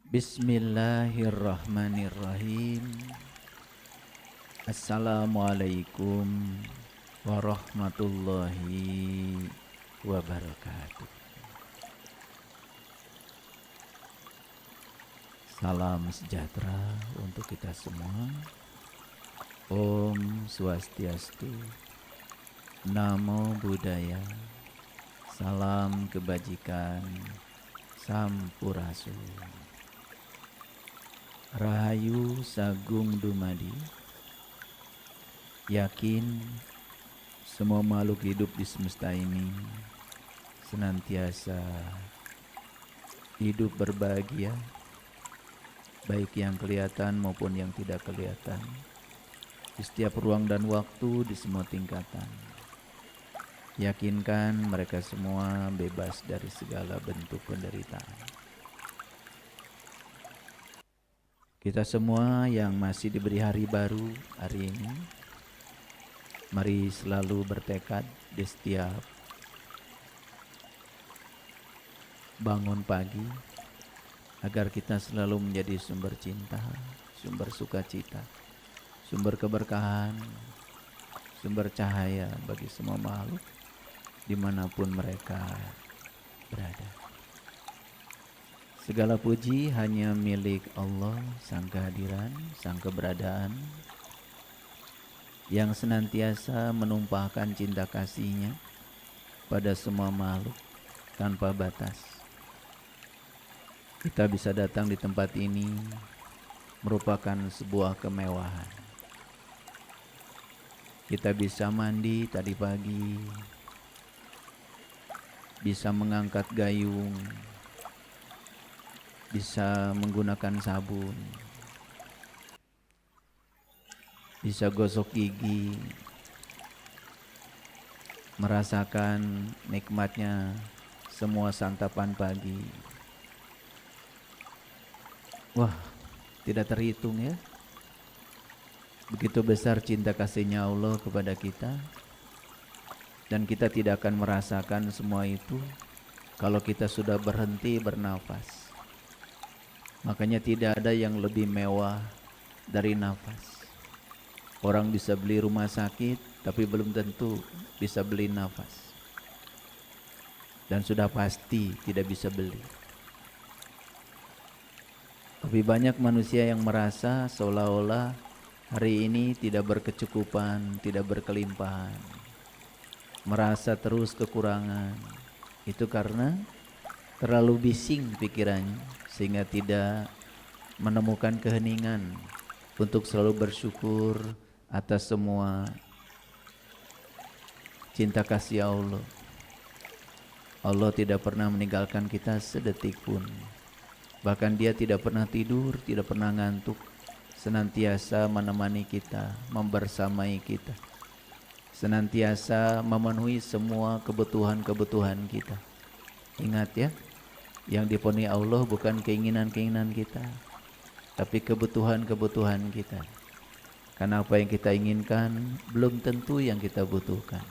Bismillahirrahmanirrahim. Assalamualaikum warahmatullahi wabarakatuh. Salam sejahtera untuk kita semua. Om Swastiastu, Namo Buddhaya, salam kebajikan, Sampurasun. Rahayu Sagung Dumadi. Yakin semua makhluk hidup di semesta ini senantiasa hidup berbahagia, baik yang kelihatan maupun yang tidak kelihatan, di setiap ruang dan waktu, di semua tingkatan. Yakinkan mereka semua bebas dari segala bentuk penderitaan. Kita semua yang masih diberi hari baru hari ini, mari selalu bertekad di setiap bangun pagi agar kita selalu menjadi sumber cinta, sumber sukacita, sumber keberkahan, sumber cahaya bagi semua makhluk dimanapun mereka berada. Segala puji hanya milik Allah, Sang Kehadiran, Sang Keberadaan, yang senantiasa menumpahkan cinta kasih-Nya pada semua makhluk tanpa batas. Kita bisa datang di tempat ini merupakan sebuah kemewahan. Kita bisa mandi tadi pagi, bisa mengangkat gayung, bisa menggunakan sabun, bisa gosok gigi, merasakan nikmatnya semua santapan pagi. Wah, tidak terhitung ya. Begitu besar cinta kasihnya Allah kepada kita, dan kita tidak akan merasakan semua itu kalau kita sudah berhenti bernafas. Makanya tidak ada yang lebih mewah dari nafas. Orang bisa beli rumah sakit, tapi belum tentu bisa beli nafas. Dan sudah pasti tidak bisa beli. Lebih banyak manusia yang merasa seolah-olah hari ini tidak berkecukupan, tidak berkelimpahan. Merasa terus kekurangan. Itu karena terlalu bising pikirannya, sehingga tidak menemukan keheningan untuk selalu bersyukur atas semua cinta kasih Allah. Allah tidak pernah meninggalkan kita sedetik pun. Bahkan Dia tidak pernah tidur, tidak pernah ngantuk, senantiasa menemani kita, membersamai kita, senantiasa memenuhi semua kebutuhan-kebutuhan kita. Ingat ya, yang dipenuhi Allah bukan keinginan-keinginan kita, tapi kebutuhan-kebutuhan kita. Karena apa yang kita inginkan belum tentu yang kita butuhkan.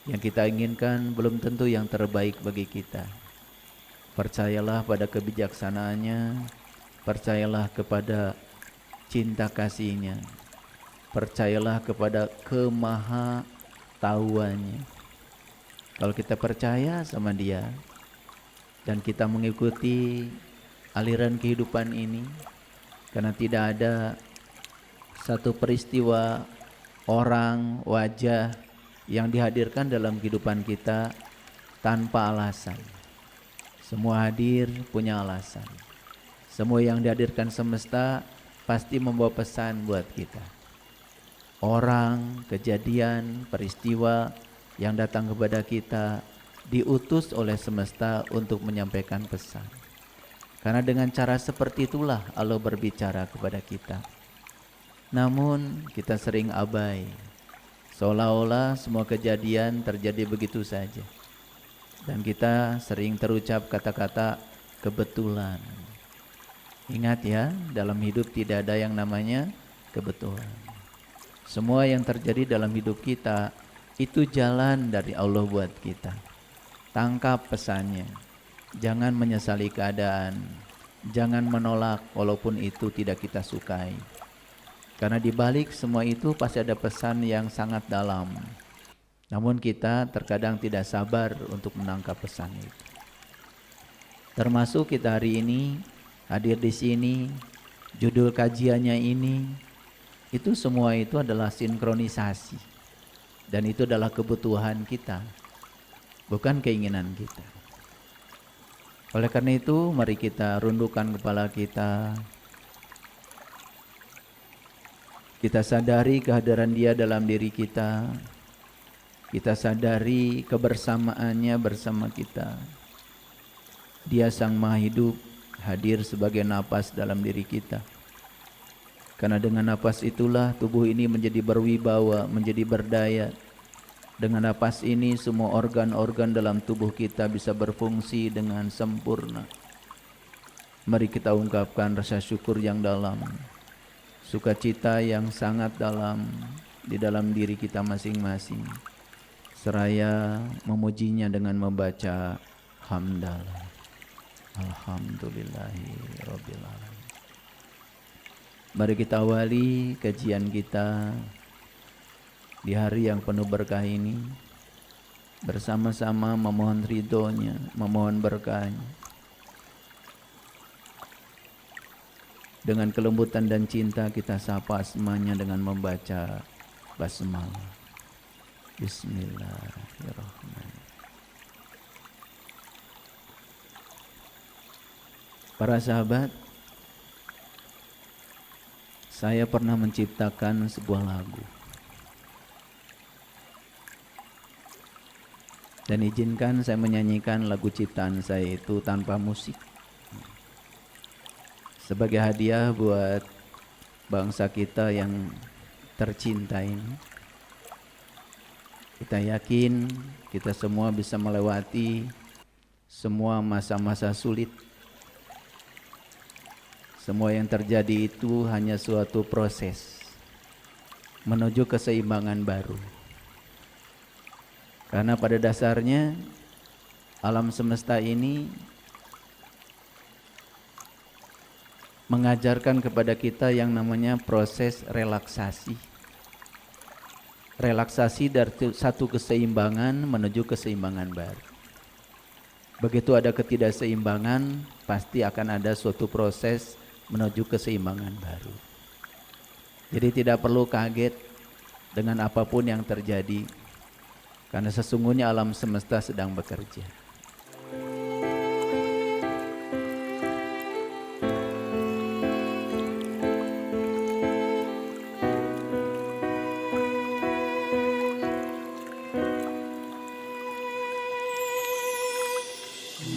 Yang kita inginkan belum tentu yang terbaik bagi kita. Percayalah pada kebijaksanaannya, percayalah kepada cinta kasih-Nya, percayalah kepada kemahatauannya. Kalau kita percaya sama Dia, dan kita mengikuti aliran kehidupan ini, karena tidak ada satu peristiwa, orang, wajah yang dihadirkan dalam kehidupan kita tanpa alasan. Semua hadir punya alasan. Semua yang dihadirkan semesta pasti membawa pesan buat kita. Orang, kejadian, peristiwa yang datang kepada kita diutus oleh semesta untuk menyampaikan pesan. Karena dengan cara seperti itulah Allah berbicara kepada kita. Namun kita sering abai, seolah-olah semua kejadian terjadi begitu saja. Dan kita sering terucap kata-kata kebetulan. Ingat ya, dalam hidup tidak ada yang namanya kebetulan. Semua yang terjadi dalam hidup kita itu jalan dari Allah buat kita. Tangkap pesannya. Jangan menyesali keadaan. Jangan menolak walaupun itu tidak kita sukai. Karena di balik semua itu pasti ada pesan yang sangat dalam. Namun kita terkadang tidak sabar untuk menangkap pesan itu. Termasuk kita hari ini hadir di sini, judul kajiannya ini, itu semua itu adalah sinkronisasi. Dan itu adalah kebutuhan kita, bukan keinginan kita. Oleh karena itu, mari kita rundukkan kepala kita. Kita sadari kehadiran Dia dalam diri kita. Kita sadari kebersamaannya bersama kita. Dia Sang Maha Hidup hadir sebagai napas dalam diri kita. Karena dengan napas itulah tubuh ini menjadi berwibawa, menjadi berdaya. Dengan napas ini semua organ-organ dalam tubuh kita bisa berfungsi dengan sempurna. Mari kita ungkapkan rasa syukur yang dalam, sukacita yang sangat dalam di dalam diri kita masing-masing. Seraya memujinya dengan membaca hamdalah. Alhamdulillahi rabbil alamin. Mari kita awali kajian kita di hari yang penuh berkah ini, bersama-sama memohon ridhonya, memohon berkahnya. Dengan kelembutan dan cinta kita sapa asmanya dengan membaca basmalah. Bismillahirrahmanirrahim. Para sahabat, saya pernah menciptakan sebuah lagu. Dan izinkan saya menyanyikan lagu ciptaan saya itu tanpa musik. Sebagai hadiah buat bangsa kita yang tercinta ini. Kita yakin kita semua bisa melewati semua masa-masa sulit. Semua yang terjadi itu hanya suatu proses menuju keseimbangan baru. Karena pada dasarnya alam semesta ini mengajarkan kepada kita yang namanya proses relaksasi. Relaksasi dari satu keseimbangan menuju keseimbangan baru. Begitu ada ketidakseimbangan, pasti akan ada suatu proses menuju keseimbangan baru. Jadi tidak perlu kaget dengan apapun yang terjadi. Karena sesungguhnya alam semesta sedang bekerja.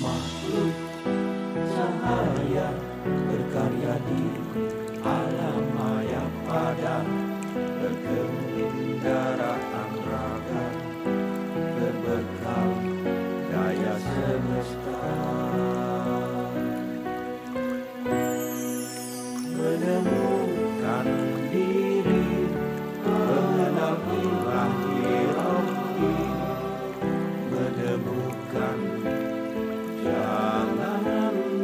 Makhluk cahaya berkarya di alam maya pada berkembang daratan raga. Berbekal daya semesta menemukan diri, mengenal ilahi Rabbi, menemukan jalan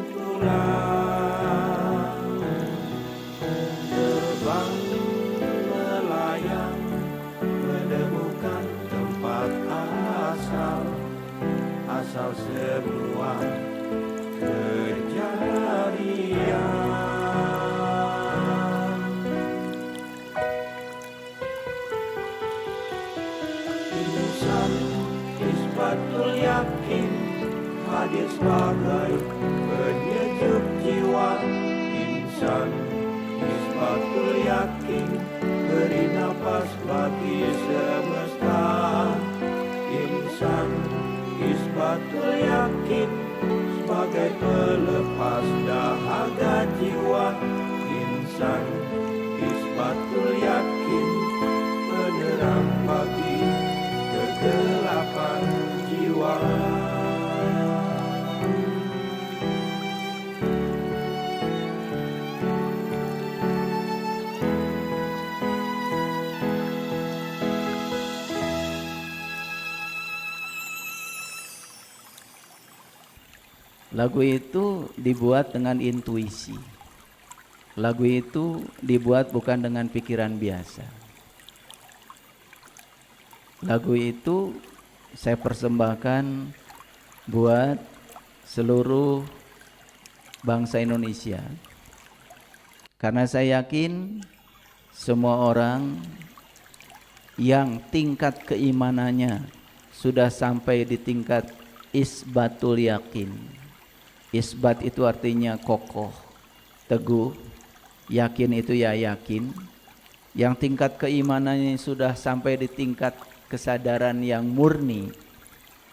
pulang, terbang melayang, menemukan tempat asal semua kejadian. Insan isbatul yakin hadir sebagai penyejuk jiwa. Insan isbatul yakin beri nafas bagi semesta. Insan isbatul yakin sebagai pelepas dahaga jiwa. Insan isbatul yakin penerang bagi kegelapan jiwa. Lagu itu dibuat dengan intuisi. Lagu itu dibuat bukan dengan pikiran biasa. Lagu itu saya persembahkan buat seluruh bangsa Indonesia. Karena saya yakin semua orang yang tingkat keimanannya sudah sampai di tingkat isbatul yakin. Isbat itu artinya kokoh, teguh. Yakin itu ya yakin. Yang tingkat keimanannya sudah sampai di tingkat kesadaran yang murni.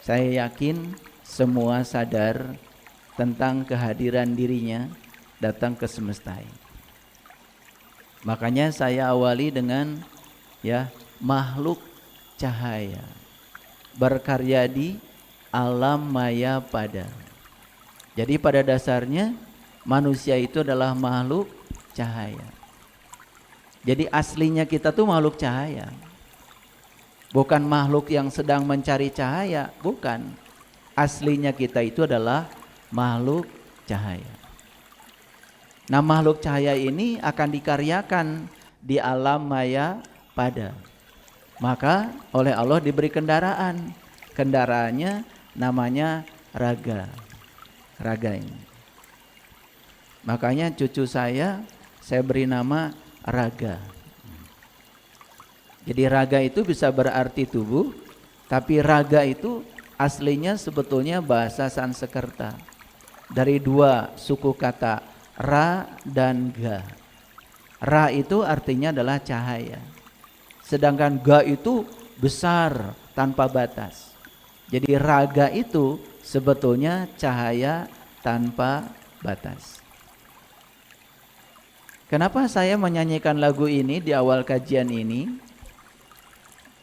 Saya yakin semua sadar tentang kehadiran dirinya datang ke semesta ini. Makanya saya awali dengan makhluk cahaya berkarya di alam maya pada. Jadi pada dasarnya manusia itu adalah makhluk cahaya. Jadi aslinya kita tuh makhluk cahaya. Bukan makhluk yang sedang mencari cahaya, bukan. Aslinya kita itu adalah makhluk cahaya. Nah, makhluk cahaya ini akan dikaryakan di alam maya pada. Maka oleh Allah diberi kendaraan. Kendaraannya namanya raga. Raga ini. Makanya cucu saya beri nama Raga. Jadi raga itu bisa berarti tubuh, tapi raga itu aslinya sebetulnya bahasa Sanskerta. Dari dua suku kata ra dan ga. Ra itu artinya adalah cahaya. Sedangkan ga itu besar tanpa batas. Jadi raga itu sebetulnya cahaya tanpa batas. Kenapa saya menyanyikan lagu ini di awal kajian ini?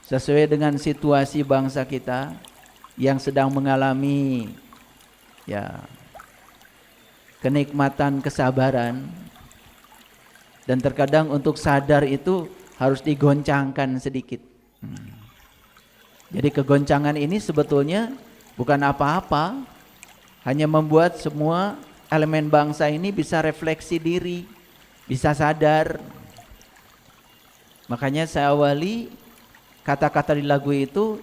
Sesuai dengan situasi bangsa kita yang sedang mengalami kenikmatan kesabaran, dan terkadang untuk sadar itu harus digoncangkan sedikit. Jadi kegoncangan ini sebetulnya bukan apa-apa, hanya membuat semua elemen bangsa ini bisa refleksi diri, bisa sadar. Makanya saya awali kata-kata di lagu itu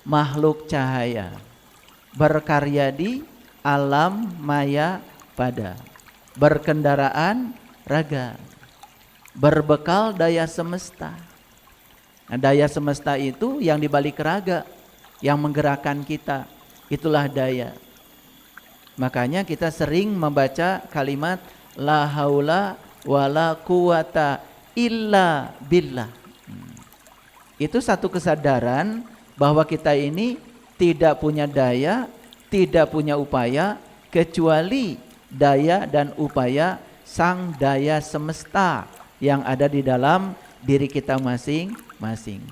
makhluk cahaya berkarya di alam maya pada, berkendaraan raga, berbekal daya semesta. Nah, daya semesta itu yang dibalik raga, yang menggerakkan kita, itulah daya. Makanya kita sering membaca kalimat la haula wala quwata illa billah. Itu satu kesadaran bahwa kita ini tidak punya daya, tidak punya upaya kecuali daya dan upaya sang daya semesta yang ada di dalam diri kita masing-masing.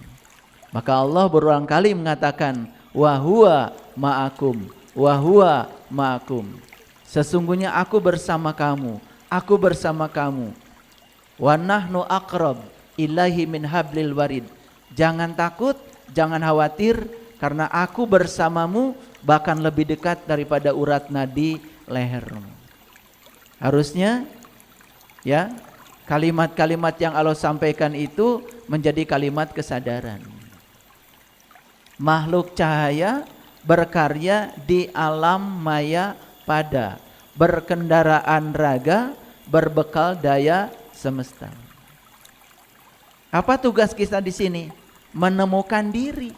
Maka Allah berulang kali mengatakan wa huwa ma'akum, wa huwa ma'akum. Sesungguhnya aku bersama kamu, aku bersama kamu. Wa nahnu aqrab ilaihi min hablil warid. Jangan takut, jangan khawatir, karena aku bersamamu bahkan lebih dekat daripada urat nadi lehermu. Harusnya kalimat-kalimat yang Allah sampaikan itu menjadi kalimat kesadaran. Makhluk cahaya berkarya di alam maya pada, berkendaraan raga, berbekal daya semesta. Apa tugas kita di sini? Menemukan diri.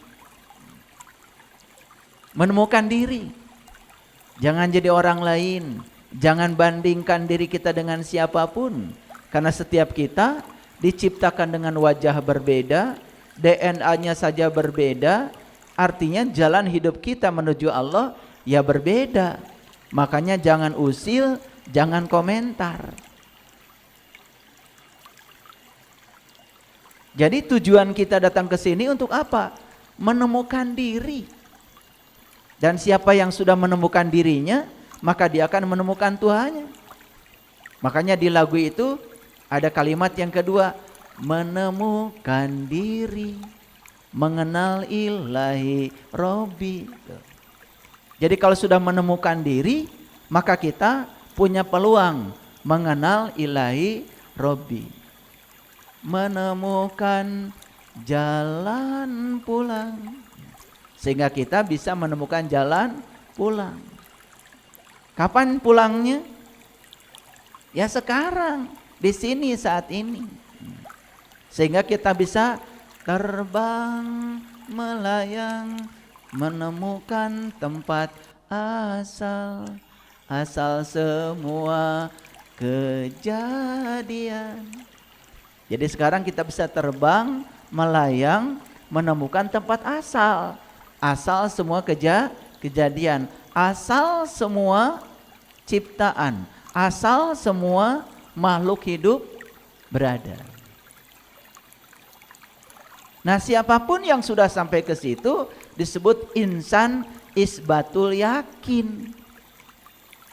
Menemukan diri. Jangan jadi orang lain. Jangan bandingkan diri kita dengan siapapun. Karena setiap kita diciptakan dengan wajah berbeda, DNA-nya saja berbeda, artinya jalan hidup kita menuju Allah ya berbeda. Makanya jangan usil, jangan komentar. Jadi tujuan kita datang ke sini untuk apa? Menemukan diri. Dan siapa yang sudah menemukan dirinya, maka dia akan menemukan Tuhannya. Makanya di lagu itu ada kalimat yang kedua, menemukan diri, mengenal ilahi Robbi. Jadi kalau sudah menemukan diri, maka kita punya peluang mengenal ilahi Robbi, menemukan jalan pulang, sehingga kita bisa menemukan jalan pulang. Kapan pulangnya? Ya sekarang, di sini saat ini. Sehingga kita bisa terbang, melayang, menemukan tempat asal semua kejadian. Jadi sekarang kita bisa terbang, melayang, menemukan tempat asal semua kejadian, asal semua ciptaan, asal semua makhluk hidup berada. Nah, siapapun yang sudah sampai ke situ disebut insan isbatul yakin.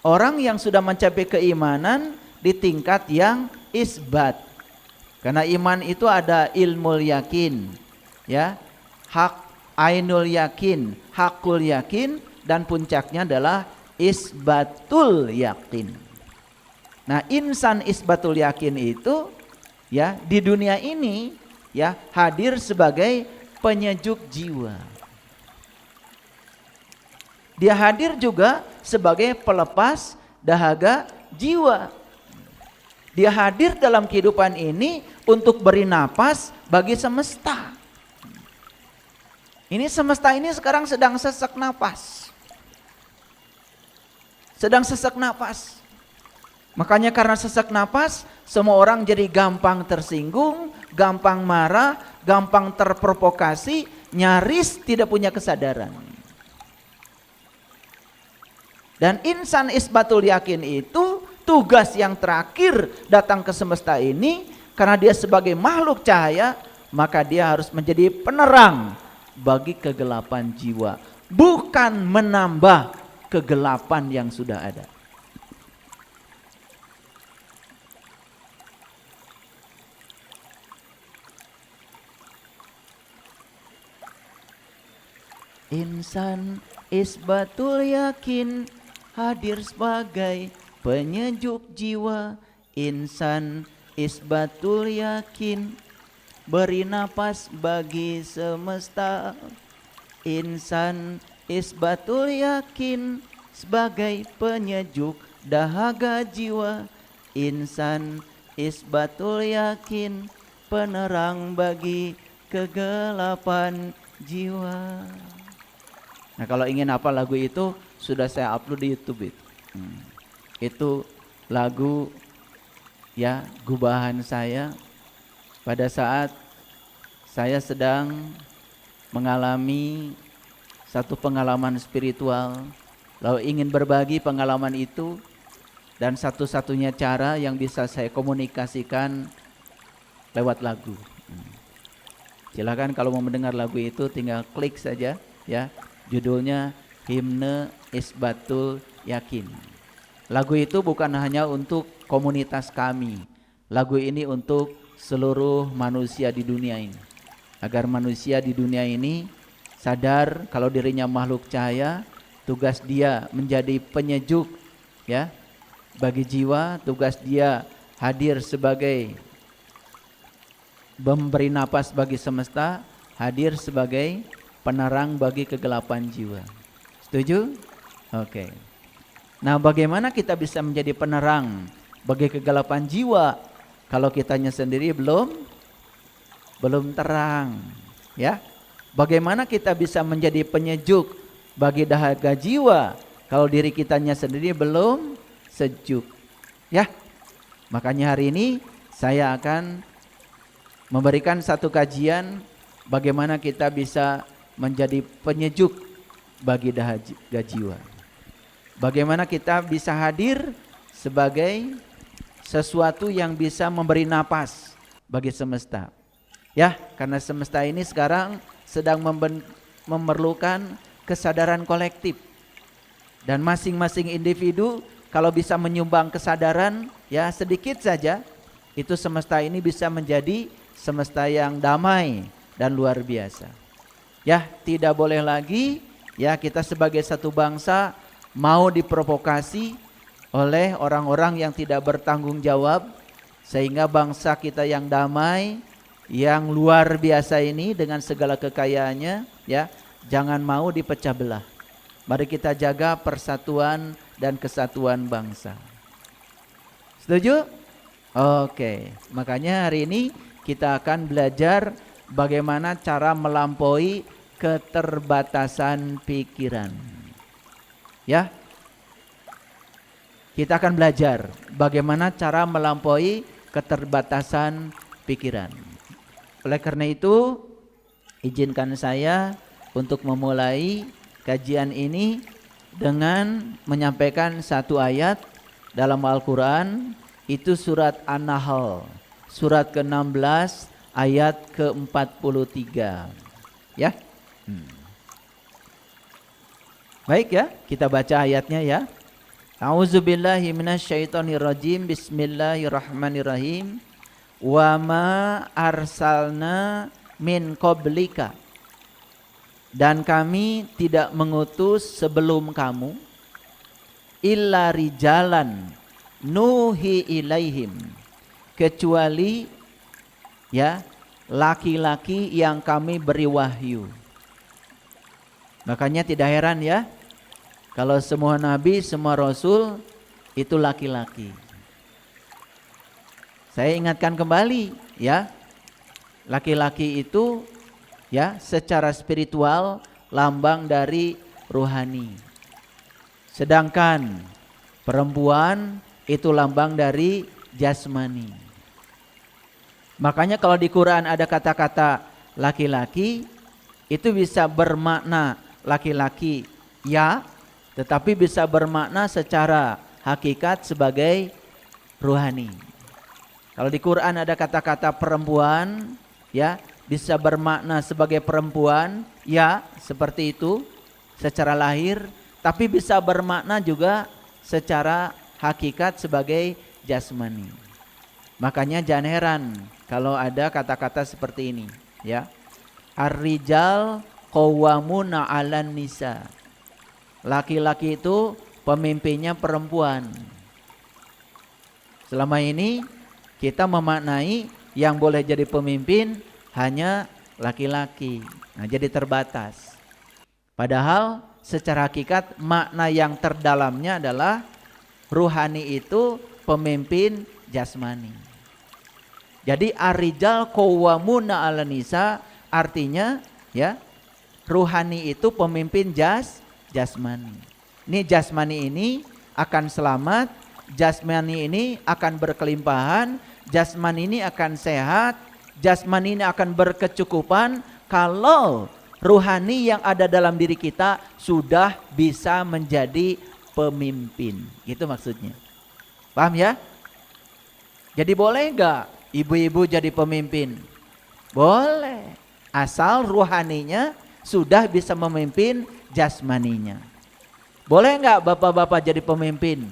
Orang yang sudah mencapai keimanan di tingkat yang isbat. Karena iman itu ada ilmul yakin, ya, hak ainul yakin, hakul yakin, dan puncaknya adalah isbatul yakin. Nah, insan isbatul yakin itu, ya, di dunia ini, ya, hadir sebagai penyejuk jiwa. Dia hadir juga sebagai pelepas dahaga jiwa. Dia hadir dalam kehidupan ini untuk beri napas bagi semesta. Ini semesta ini sekarang sedang sesak napas. Sedang sesak napas. Makanya karena sesak napas, semua orang jadi gampang tersinggung, gampang marah, gampang terprovokasi, nyaris tidak punya kesadaran. Dan insan isbatul yakin itu tugas yang terakhir datang ke semesta ini, karena dia sebagai makhluk cahaya, maka dia harus menjadi penerang bagi kegelapan jiwa, bukan menambah kegelapan yang sudah ada. Insan isbatul yakin hadir sebagai penyejuk jiwa. Insan isbatul yakin beri napas bagi semesta. Insan isbatul yakin sebagai penyejuk dahaga jiwa. Insan isbatul yakin penerang bagi kegelapan jiwa. Nah, kalau ingin hafal lagu itu sudah saya upload di YouTube itu. Itu lagu, ya, gubahan saya pada saat saya sedang mengalami satu pengalaman spiritual, lalu ingin berbagi pengalaman itu, dan satu-satunya cara yang bisa saya komunikasikan lewat lagu. Silakan kalau mau mendengar lagu itu tinggal klik saja, ya. Judulnya Himne Isbatul Yakin. Lagu itu bukan hanya untuk komunitas kami. Lagu ini untuk seluruh manusia di dunia ini. Agar manusia di dunia ini sadar kalau dirinya makhluk cahaya, tugas dia menjadi penyejuk, ya, bagi jiwa, tugas dia hadir sebagai memberi napas bagi semesta, hadir sebagai penerang bagi kegelapan jiwa. Setuju? Oke. Nah, bagaimana kita bisa menjadi penerang bagi kegelapan jiwa kalau kitanya sendiri belum terang, ya? Bagaimana kita bisa menjadi penyejuk bagi dahaga jiwa kalau diri kitanya sendiri belum sejuk, ya? Makanya hari ini saya akan memberikan satu kajian bagaimana kita bisa menjadi penyejuk bagi dahaga jiwa. Bagaimana kita bisa hadir sebagai sesuatu yang bisa memberi napas bagi semesta. Ya, karena semesta ini sekarang sedang memerlukan kesadaran kolektif. Dan masing-masing individu kalau bisa menyumbang kesadaran, ya, sedikit saja, itu semesta ini bisa menjadi semesta yang damai dan luar biasa. Ya, tidak boleh lagi, ya, kita sebagai satu bangsa mau diprovokasi, oleh orang-orang yang tidak bertanggung jawab, sehingga bangsa kita yang damai, yang luar biasa ini dengan segala kekayaannya, ya, jangan mau dipecah belah. Mari kita jaga persatuan dan kesatuan bangsa. Setuju? Oke, makanya hari ini kita akan belajar bagaimana cara melampaui keterbatasan pikiran. Ya, kita akan belajar bagaimana cara melampaui keterbatasan pikiran. Oleh karena itu, izinkan saya untuk memulai kajian ini dengan menyampaikan satu ayat dalam Al-Quran, itu surat An-Nahl, surat ke-16 ayat ke-43. Ya. Baik ya, kita baca ayatnya ya. A'udzubillahi minasyaitonirrajim. Bismillahirrahmanirrahim. Wa ma arsalna min qablika, dan kami tidak mengutus sebelum kamu, illa rijalan nuhi ilaihim, kecuali ya laki-laki yang kami beri wahyu. Makanya tidak heran ya, kalau semua nabi, semua rasul itu laki-laki. Saya ingatkan kembali ya, laki-laki itu ya secara spiritual lambang dari rohani. Sedangkan perempuan itu lambang dari jasmani. Makanya kalau di Quran ada kata-kata laki-laki, itu bisa bermakna laki-laki ya, tetapi bisa bermakna secara hakikat sebagai rohani. Kalau di Quran ada kata-kata perempuan ya, bisa bermakna sebagai perempuan ya, seperti itu secara lahir, tapi bisa bermakna juga secara hakikat sebagai jasmani. Makanya jangan heran kalau ada kata-kata seperti ini ya. Ar-rijal qawwamuna 'alan nisa. Laki-laki itu pemimpinnya perempuan. Selama ini kita memaknai yang boleh jadi pemimpin hanya laki-laki. Nah, jadi terbatas. Padahal secara hakikat makna yang terdalamnya adalah ruhani itu pemimpin jasmani. Jadi ar-rijal qawwamuna 'alan nisa artinya ya, ruhani itu pemimpin jasmani. Ini jasmani ini akan selamat, jasmani ini akan berkelimpahan, jasmani ini akan sehat, jasmani ini akan berkecukupan kalau ruhani yang ada dalam diri kita sudah bisa menjadi pemimpin. Itu maksudnya. Paham ya? Jadi boleh enggak ibu-ibu jadi pemimpin? Boleh. Asal ruhaninya sudah bisa memimpin jasmaninya. Boleh enggak bapak-bapak jadi pemimpin?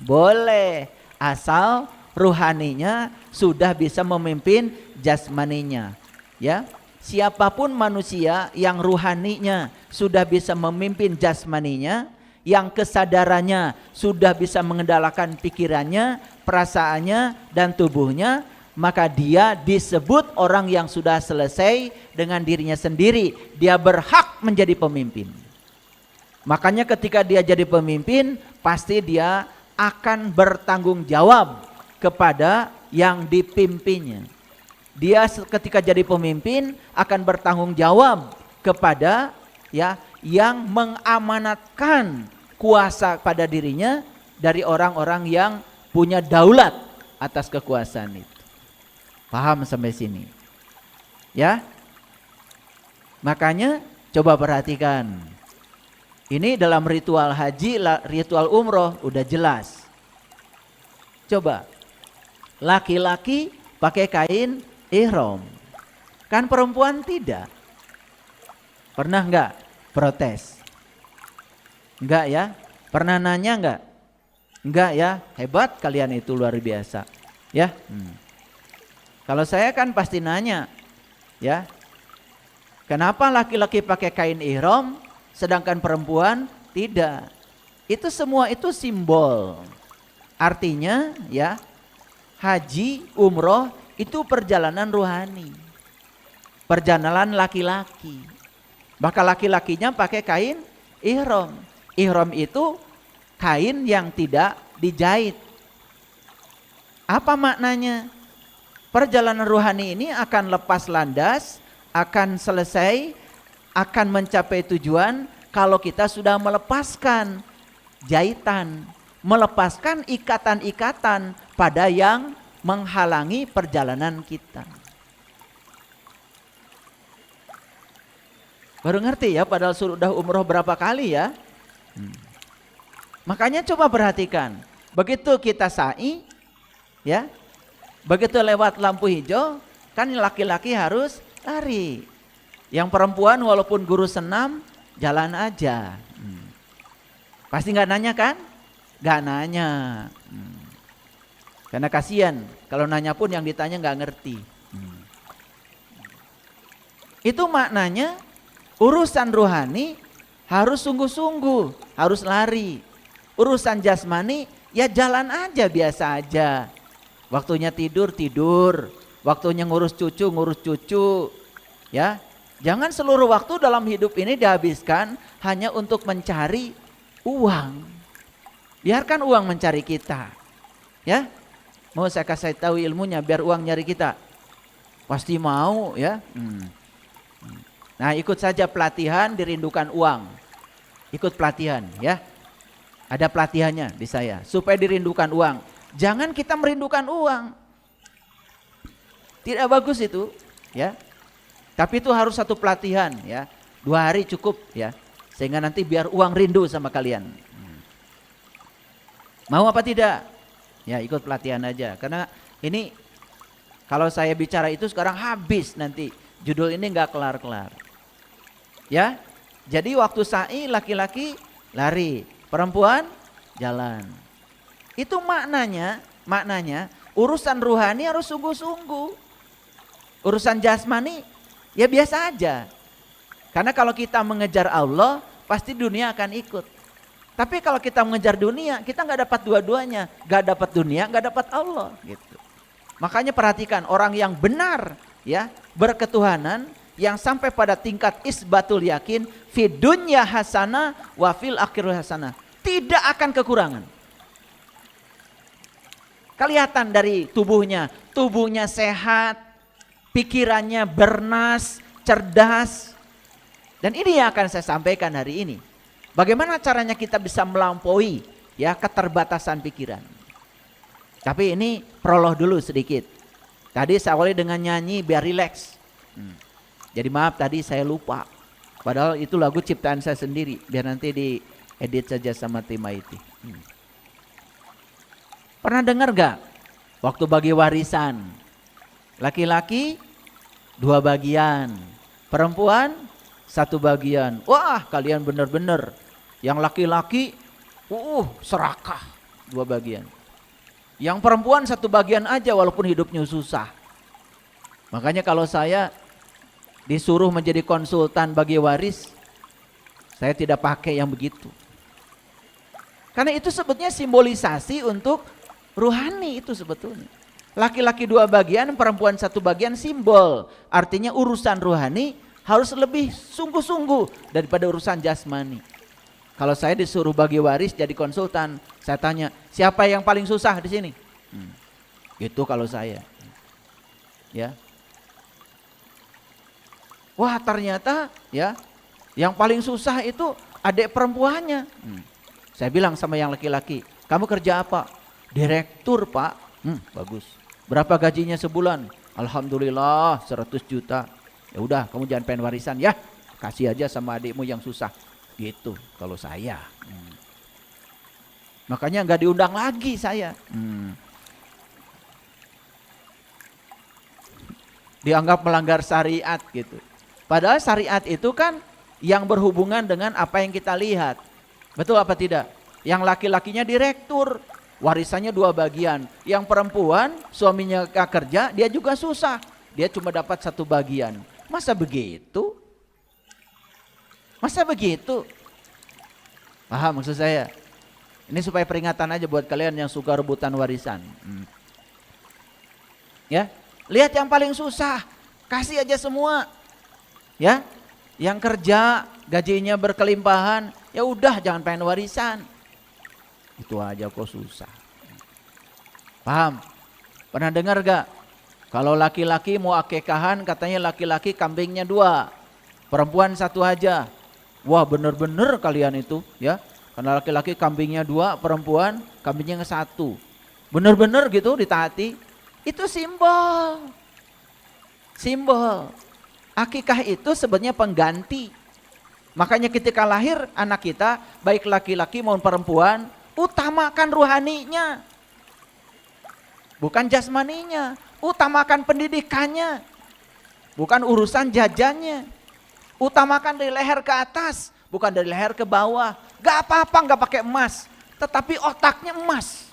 Boleh. Asal ruhaninya sudah bisa memimpin jasmaninya. Ya. Siapapun manusia yang ruhaninya sudah bisa memimpin jasmaninya, yang kesadarannya sudah bisa mengendalikan pikirannya, perasaannya, dan tubuhnya, maka dia disebut orang yang sudah selesai dengan dirinya sendiri. Dia berhak menjadi pemimpin. Makanya ketika dia jadi pemimpin, pasti dia akan bertanggung jawab kepada yang dipimpinnya. Dia ketika jadi pemimpin akan bertanggung jawab kepada ya yang mengamanatkan kuasa pada dirinya dari orang-orang yang punya daulat atas kekuasaan itu. Paham sampai sini? Ya. Makanya coba perhatikan. Ini dalam ritual haji, ritual umroh udah jelas. Coba. Laki-laki pakai kain ihram. Kan perempuan tidak. Pernah enggak protes? Enggak ya? Pernah nanya enggak? Enggak ya? Hebat kalian itu, luar biasa. Ya. Kalau saya kan pasti nanya. Ya. Kenapa laki-laki pakai kain ihram sedangkan perempuan tidak? Itu semua itu simbol. Artinya ya, haji, umroh itu perjalanan rohani. Perjalanan laki-laki. Maka laki-lakinya pakai kain ihram. Ihram itu kain yang tidak dijahit. Apa maknanya? Perjalanan rohani ini akan lepas landas, akan selesai, akan mencapai tujuan kalau kita sudah melepaskan jahitan, melepaskan ikatan-ikatan pada yang menghalangi perjalanan kita. Baru ngerti ya, padahal sudah umroh berapa kali ya. Makanya coba perhatikan, begitu kita sa'i, ya, begitu lewat lampu hijau, kan laki-laki harus lari. Yang perempuan walaupun guru senam, jalan aja. Pasti nggak nanya kan? Nggak nanya. Karena kasihan, kalau nanya pun yang ditanya nggak ngerti. Itu maknanya urusan rohani harus sungguh-sungguh, harus lari. Urusan jasmani ya jalan aja, biasa aja. Waktunya tidur, tidur. Waktunya ngurus cucu. Ya, jangan seluruh waktu dalam hidup ini dihabiskan hanya untuk mencari uang. Biarkan uang mencari kita. Ya, mau saya kasih tahu ilmunya biar uang nyari kita? Pasti mau ya. Nah, ikut saja pelatihan dirindukan uang. Ikut pelatihan ya. Ada pelatihannya di saya supaya dirindukan uang. Jangan kita merindukan uang. Tidak bagus itu ya. Tapi itu harus satu pelatihan ya. 2 hari cukup ya. Sehingga nanti biar uang rindu sama kalian. Mau apa tidak? Ya ikut pelatihan aja. Karena ini kalau saya bicara itu sekarang habis nanti. Judul ini nggak kelar-kelar. Ya. Jadi waktu sa'i laki-laki lari, perempuan jalan. Itu maknanya urusan rohani harus sungguh-sungguh. Urusan jasmani ya biasa aja. Karena kalau kita mengejar Allah, pasti dunia akan ikut. Tapi kalau kita mengejar dunia, kita nggak dapat dua-duanya, nggak dapat dunia, nggak dapat Allah, gitu. Makanya perhatikan orang yang benar, ya, berketuhanan, yang sampai pada tingkat isbatul yakin, fi dunya hasanah wa fil akhirah hasanah, tidak akan kekurangan. Kelihatan dari tubuhnya sehat, pikirannya bernas, cerdas. Dan ini yang akan saya sampaikan hari ini. Bagaimana caranya kita bisa melampaui ya keterbatasan pikiran. Tapi ini prolog dulu sedikit. Tadi saya awali dengan nyanyi biar rileks. Jadi maaf tadi saya lupa. Padahal itu lagu ciptaan saya sendiri. Biar nanti diedit saja sama tim IT. Pernah dengar gak? Waktu bagi warisan. Laki-laki 2 bagian. Perempuan 1 bagian. Wah kalian benar-benar. Yang laki-laki serakah 2 bagian. Yang perempuan 1 bagian aja walaupun hidupnya susah. Makanya kalau saya disuruh menjadi konsultan bagi waris, saya tidak pakai yang begitu. Karena itu sebetulnya simbolisasi untuk rohani itu sebetulnya. Laki-laki 2 bagian, perempuan 1 bagian, simbol. Artinya urusan rohani harus lebih sungguh-sungguh daripada urusan jasmani. Kalau saya disuruh bagi waris jadi konsultan, saya tanya, siapa yang paling susah di sini? Gitu kalau saya. Ya. Wah ternyata ya yang paling susah itu adik perempuannya. Saya bilang sama yang laki-laki, kamu kerja apa? Direktur pak. Bagus. Berapa gajinya sebulan? Alhamdulillah 100 juta. Ya udah kamu jangan pengen warisan ya. Kasih aja sama adikmu yang susah. Gitu kalau saya. Makanya nggak diundang lagi saya. Dianggap melanggar syariat gitu. Padahal syariat itu kan yang berhubungan dengan apa yang kita lihat. Betul apa tidak? Yang laki-lakinya direktur, warisannya 2 bagian. Yang perempuan, suaminya kerja, dia juga susah. Dia cuma dapat 1 bagian. Masa begitu? Masa begitu? Paham maksud saya? Ini supaya peringatan aja buat kalian yang suka rebutan warisan. Ya, lihat yang paling susah, kasih aja semua. Ya, yang kerja gajinya berkelimpahan, ya udah jangan pengen warisan. Itu aja kok susah. Paham? Pernah dengar gak? Kalau laki-laki mau akekahan katanya laki-laki kambingnya 2, perempuan 1 aja. Wah bener-bener kalian itu ya. Karena laki-laki kambingnya 2, perempuan kambingnya 1. Bener-bener gitu ditaati. Itu simbol. Simbol. Akikah itu sebenarnya pengganti. Makanya ketika lahir anak kita, baik laki-laki maupun perempuan, utamakan ruhaninya. Bukan jasmaninya. Utamakan pendidikannya. Bukan urusan jajannya. Utamakan dari leher ke atas, bukan dari leher ke bawah. Gak apa-apa gak pakai emas, tetapi otaknya emas.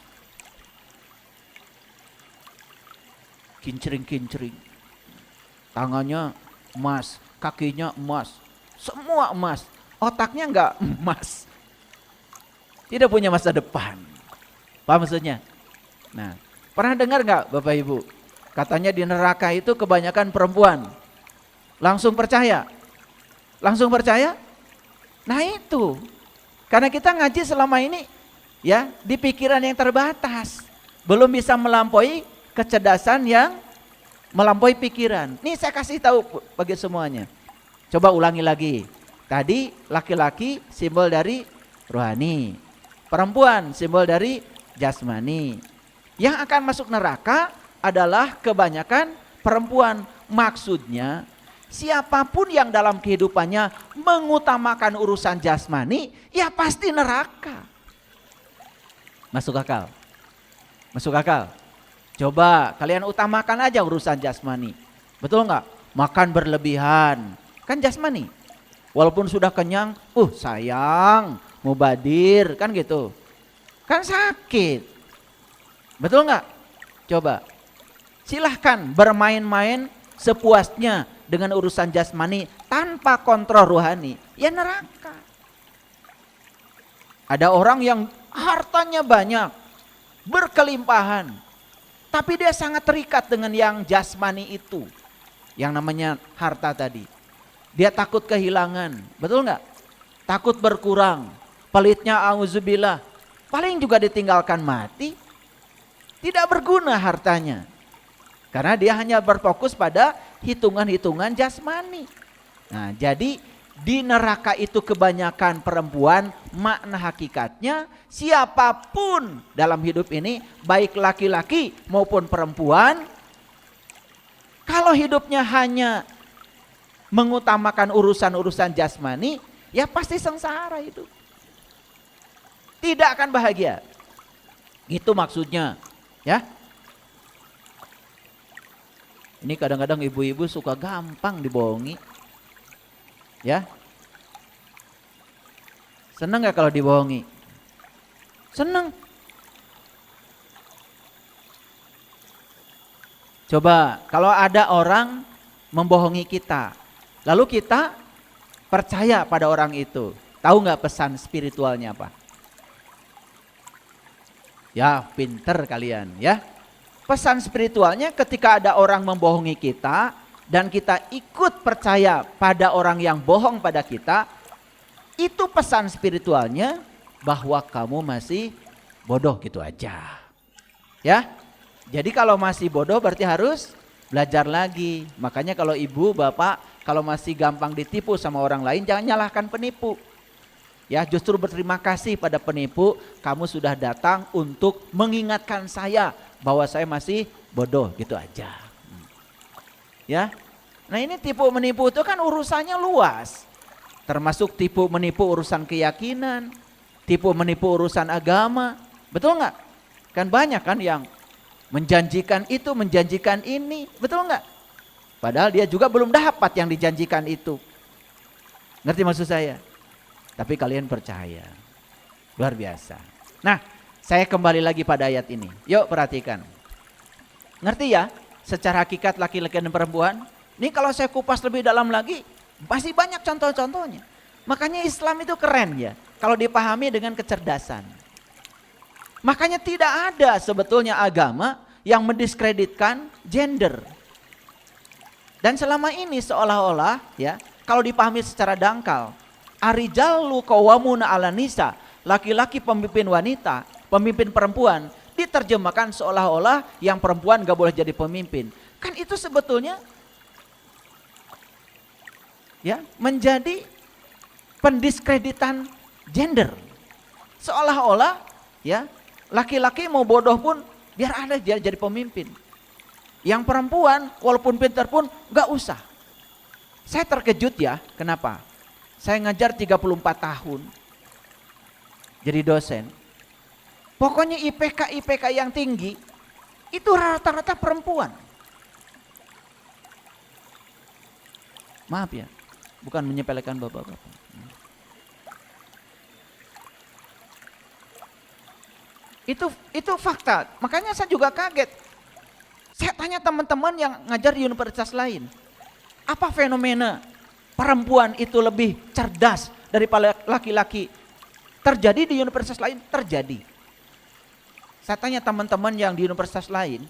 Kincring-kincring. Tangannya emas, kakinya emas, semua emas. Otaknya gak emas. Tidak punya masa depan. Paham maksudnya? Nah, pernah dengar gak Bapak Ibu? Katanya di neraka itu kebanyakan perempuan. Langsung percaya? Langsung percaya? Nah itu. Karena kita ngaji selama ini ya di pikiran yang terbatas. Belum bisa melampaui kecerdasan yang melampaui pikiran. Nih saya kasih tahu bagi semuanya. Coba ulangi lagi. Tadi laki-laki simbol dari rohani. Perempuan simbol dari jasmani. Yang akan masuk neraka adalah kebanyakan perempuan. Maksudnya siapapun yang dalam kehidupannya mengutamakan urusan jasmani, ya pasti neraka. Masuk akal? Masuk akal? Coba kalian utamakan aja urusan jasmani. Betul nggak? Makan berlebihan, kan jasmani. Walaupun sudah kenyang, sayang, mubadir, kan gitu. Kan sakit. Betul nggak? Coba. Silahkan bermain-main sepuasnya dengan urusan jasmani tanpa kontrol rohani, ya neraka. Ada orang yang hartanya banyak, berkelimpahan, tapi dia sangat terikat dengan yang jasmani itu, yang namanya harta tadi. Dia takut kehilangan, betul nggak? Takut berkurang, pelitnya auzubillah, paling juga ditinggalkan mati, tidak berguna hartanya. Karena dia hanya berfokus pada hitungan-hitungan jasmani. Nah, jadi di neraka itu kebanyakan perempuan, makna hakikatnya siapapun dalam hidup ini, baik laki-laki maupun perempuan, kalau hidupnya hanya mengutamakan urusan-urusan jasmani, ya pasti sengsara itu. Tidak akan bahagia. Gitu maksudnya, ya. Ini kadang-kadang ibu-ibu suka gampang dibohongi. Ya. Senang gak kalau dibohongi? Senang. Coba kalau ada orang membohongi kita, lalu kita percaya pada orang itu, tahu gak pesan spiritualnya apa? Ya pinter kalian ya. Pesan spiritualnya ketika ada orang membohongi kita dan kita ikut percaya pada orang yang bohong pada kita, itu pesan spiritualnya bahwa kamu masih bodoh gitu aja. Ya. Jadi kalau masih bodoh berarti harus belajar lagi. Makanya kalau ibu, bapak kalau masih gampang ditipu sama orang lain, jangan nyalahkan penipu. Ya, justru berterima kasih pada penipu, kamu sudah datang untuk mengingatkan saya bahwa saya masih bodoh gitu aja. Ya. Nah, ini tipu menipu itu kan urusannya luas. Termasuk tipu menipu urusan keyakinan, tipu menipu urusan agama. Betul nggak? Kan banyak kan yang menjanjikan itu, menjanjikan ini, betul nggak? Padahal dia juga belum dapat yang dijanjikan itu. Ngerti maksud saya? Tapi kalian percaya. Luar biasa. Nah, saya kembali lagi pada ayat ini. Yuk perhatikan. Ngerti ya? Secara hakikat laki-laki dan perempuan. Ini kalau saya kupas lebih dalam lagi, masih banyak contoh-contohnya. Makanya Islam itu keren ya. Kalau dipahami dengan kecerdasan. Makanya tidak ada sebetulnya agama yang mendiskreditkan gender. Dan selama ini seolah-olah ya, kalau dipahami secara dangkal, arijalu qawwamuna 'alan nisa, laki-laki pemimpin wanita, pemimpin perempuan, diterjemahkan seolah-olah yang perempuan gak boleh jadi pemimpin. Kan itu sebetulnya ya menjadi pendiskreditan gender. Seolah-olah ya laki-laki mau bodoh pun biar ada dia jadi pemimpin. Yang perempuan walaupun pintar pun gak usah. Saya terkejut ya, kenapa? Saya ngajar 34 tahun jadi dosen. Pokoknya IPK yang tinggi itu rata-rata perempuan. Maaf ya, bukan menyepelekan bapak-bapak. Itu fakta. Makanya saya juga kaget. Saya tanya teman-teman yang ngajar di universitas lain, apa fenomena perempuan itu lebih cerdas daripada laki-laki terjadi di universitas lain? Terjadi. Saya tanya teman-teman yang di universitas lain,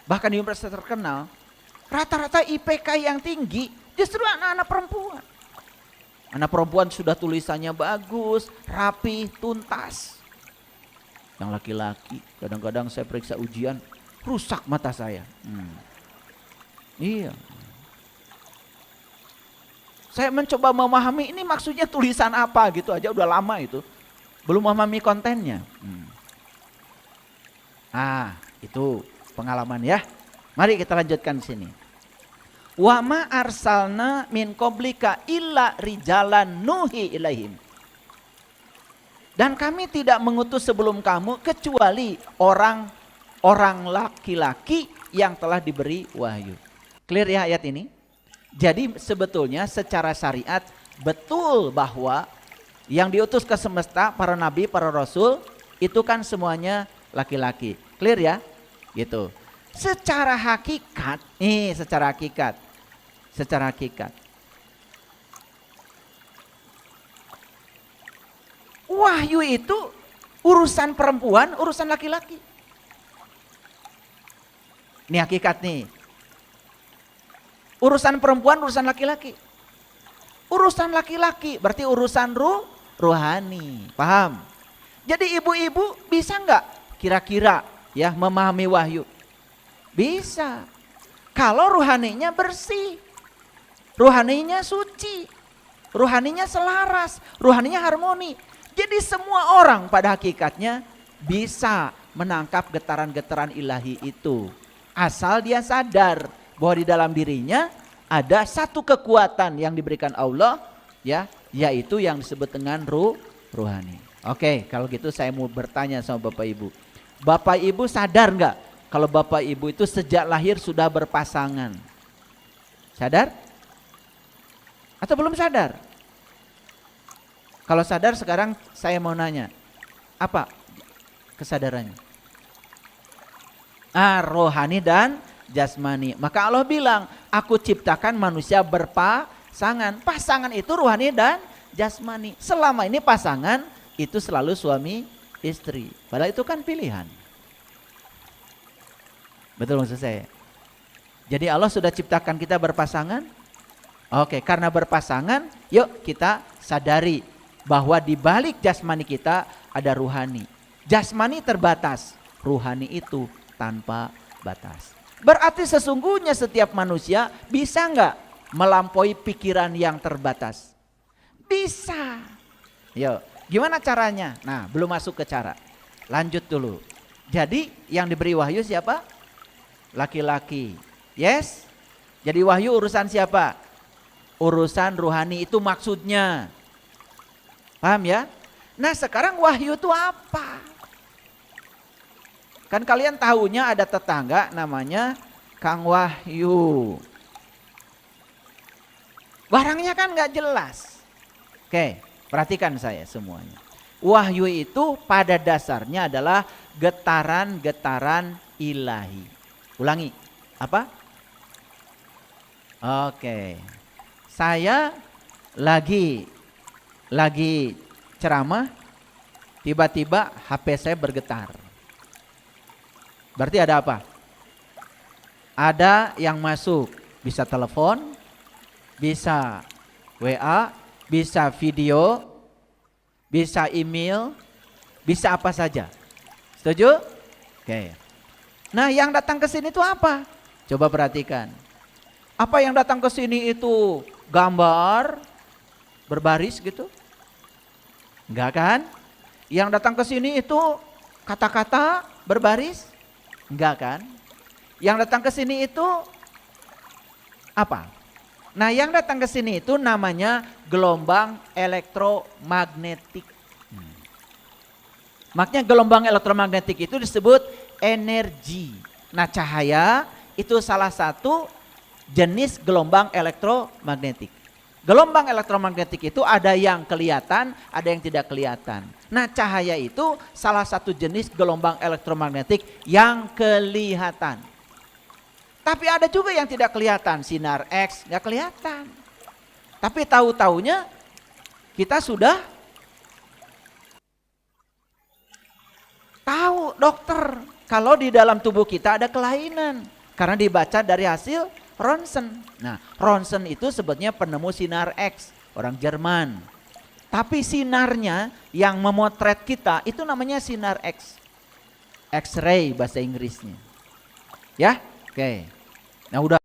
bahkan di universitas terkenal, rata-rata IPK yang tinggi justru anak-anak perempuan. Anak perempuan sudah tulisannya bagus, rapi, tuntas. Yang laki-laki kadang-kadang saya periksa ujian, rusak mata saya. Iya. Saya mencoba memahami ini maksudnya tulisan apa gitu aja udah lama itu. Belum memahami kontennya. Itu pengalaman ya. Mari kita lanjutkan sini. Wa ma arsalna min qablika illa rijalan nuhi ilaihim. Dan kami tidak mengutus sebelum kamu kecuali orang laki-laki yang telah diberi wahyu. Clear ya ayat ini? Jadi sebetulnya secara syariat betul bahwa yang diutus ke semesta para nabi, para rasul itu kan semuanya laki-laki. Clear ya? Gitu. Secara hakikat, secara hakikat. Wahyu itu urusan perempuan, urusan laki-laki. Ini hakikat nih. Urusan perempuan, urusan laki-laki. Urusan laki-laki berarti urusan rohani. Paham? Jadi ibu-ibu bisa nggak kira-kira ya memahami wahyu? Bisa. Kalau rohaninya bersih, rohaninya suci, rohaninya selaras, rohaninya harmoni. Jadi semua orang pada hakikatnya bisa menangkap getaran-getaran ilahi itu. Asal dia sadar bahwa di dalam dirinya ada satu kekuatan yang diberikan Allah ya, yaitu yang disebut dengan rohani. Oke, kalau gitu saya mau bertanya sama Bapak Ibu. Bapak Ibu sadar nggak kalau Bapak Ibu itu sejak lahir sudah berpasangan? Sadar? Atau belum sadar? Kalau sadar sekarang saya mau nanya, apa kesadarannya? Rohani dan jasmani. Maka Allah bilang, aku ciptakan manusia berpasangan. Pasangan itu rohani dan jasmani. Selama ini pasangan itu selalu suami istri. Padahal itu kan pilihan. Betul maksud saya? Jadi Allah sudah ciptakan kita berpasangan. Oke, karena berpasangan, yuk kita sadari bahwa di balik jasmani kita ada ruhani. Jasmani terbatas, ruhani itu tanpa batas. Berarti sesungguhnya setiap manusia bisa nggak melampaui pikiran yang terbatas? Bisa. Yuk, gimana caranya? Nah, belum masuk ke cara. Lanjut dulu. Jadi yang diberi wahyu siapa? Laki-laki. Yes? Jadi wahyu urusan siapa? Urusan ruhani itu maksudnya. Paham ya? Nah sekarang wahyu itu apa? Kan kalian tahunya ada tetangga namanya Kang Wahyu. Barangnya kan gak jelas. Oke, perhatikan saya semuanya. Wahyu itu pada dasarnya adalah getaran-getaran ilahi. Ulangi, apa? Oke, saya lagi ceramah, tiba-tiba HP saya bergetar. Berarti ada apa? Ada yang masuk, bisa telepon, bisa WA, bisa video, bisa email, bisa apa saja. Setuju? Oke. Nah, yang datang ke sini itu apa? Coba perhatikan. Apa yang datang ke sini itu gambar berbaris gitu? Enggak kan? Yang datang ke sini itu kata-kata berbaris? Enggak kan? Yang datang ke sini itu apa? Nah, yang datang ke sini itu namanya gelombang elektromagnetik. Makanya gelombang elektromagnetik itu disebut energi. Nah, cahaya itu salah satu jenis gelombang elektromagnetik. Gelombang elektromagnetik itu ada yang kelihatan, ada yang tidak kelihatan. Nah, cahaya itu salah satu jenis gelombang elektromagnetik yang kelihatan. Tapi ada juga yang tidak kelihatan, sinar X nggak kelihatan. Tapi tahu-taunya kita sudah tahu, dokter, kalau di dalam tubuh kita ada kelainan karena dibaca dari hasil ronsen. Nah, ronsen itu sebetulnya penemu sinar X, orang Jerman. Tapi sinarnya yang memotret kita itu namanya sinar X. X-ray bahasa Inggrisnya. Ya, oke. Nah, udah